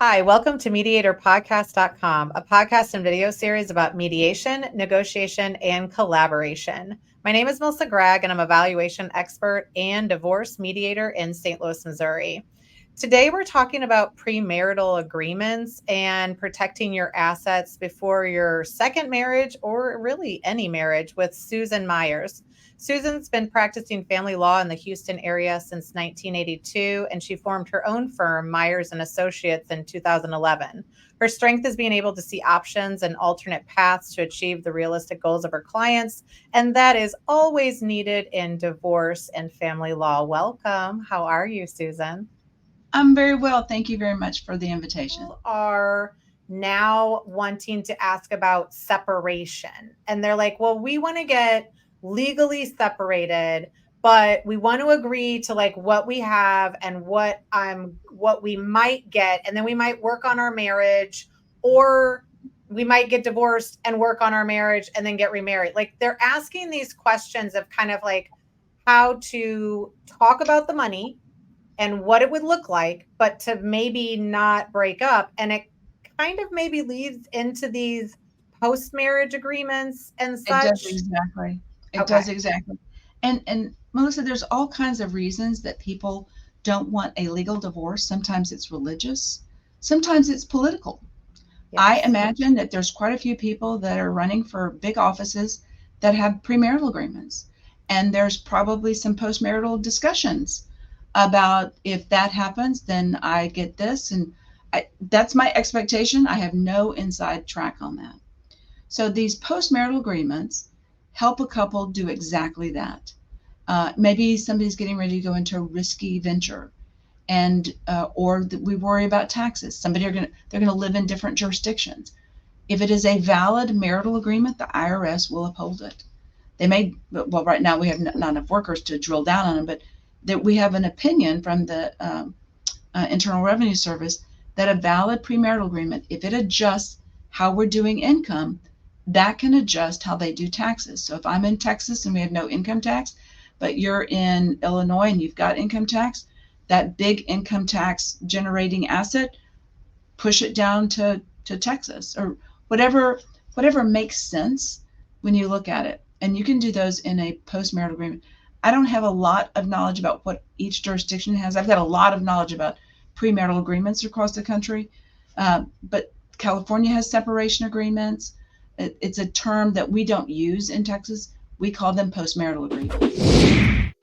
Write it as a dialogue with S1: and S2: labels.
S1: Hi, welcome to mediatorpodcast.com, a podcast and video series about mediation, negotiation, and collaboration. My name is Melissa Gragg, and I'm a valuation expert and divorce mediator in St. Louis, Missouri. Today, we're talking about premarital agreements and protecting your assets before your second marriage or really any marriage with Susan Myres. Susan's been practicing family law in the Houston area since 1982, and she formed her own firm, Myres Associates, in 2011. Her strength is being able to see options and alternate paths to achieve the realistic goals of her clients, and that is always needed in divorce and family law. Welcome. How are you, Susan?
S2: I'm very well. Thank you very much for the invitation.
S1: People are now wanting to ask about separation, and they're like, well, we want to get legally separated, but we want to agree to like what we have and what we might get, and then we might work on our marriage, or we might get divorced and work on our marriage and then get remarried. Like, they're asking these questions of kind of like how to talk about the money and what it would look like, but to maybe not break up. And it kind of maybe leads into these post-marriage agreements and
S2: It does
S1: such.
S2: exactly. It
S1: Okay.
S2: does exactly. And Melissa, there's all kinds of reasons that people don't want a legal divorce. Sometimes it's religious, sometimes it's political. I
S1: Yes.
S2: imagine that there's quite a few people that are running for big offices that have premarital agreements. And there's probably some postmarital discussions about if that happens, then I get this. And that's my expectation. I have no inside track on that. So these postmarital agreements help a couple do exactly that. Maybe somebody's getting ready to go into a risky venture, and or we worry about taxes. They're gonna live in different jurisdictions. If it is a valid marital agreement, the IRS will uphold it. They may, well, right now we have not enough workers to drill down on them, but that we have an opinion from the Internal Revenue Service that a valid premarital agreement, if it adjusts how we're doing income, that can adjust how they do taxes. So if I'm in Texas and we have no income tax, but you're in Illinois and you've got income tax, that big income tax generating asset, push it down to Texas or whatever makes sense when you look at it. And you can do those in a post-marital agreement. I don't have a lot of knowledge about what each jurisdiction has. I've got a lot of knowledge about premarital agreements across the country, but California has separation agreements. It's a term that we don't use in Texas. We call them post-marital agreements.